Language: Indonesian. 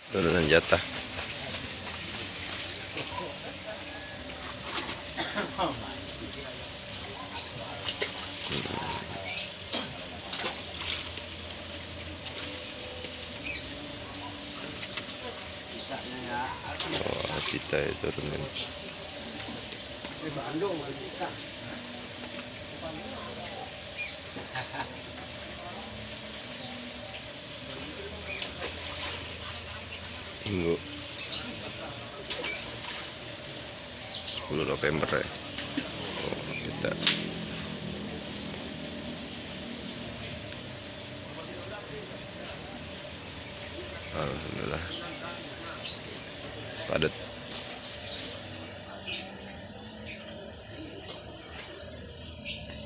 turunan jatah. Oh, kita ya turunin. Minggu 10 November ya. Oh, kita alhamdulillah padat.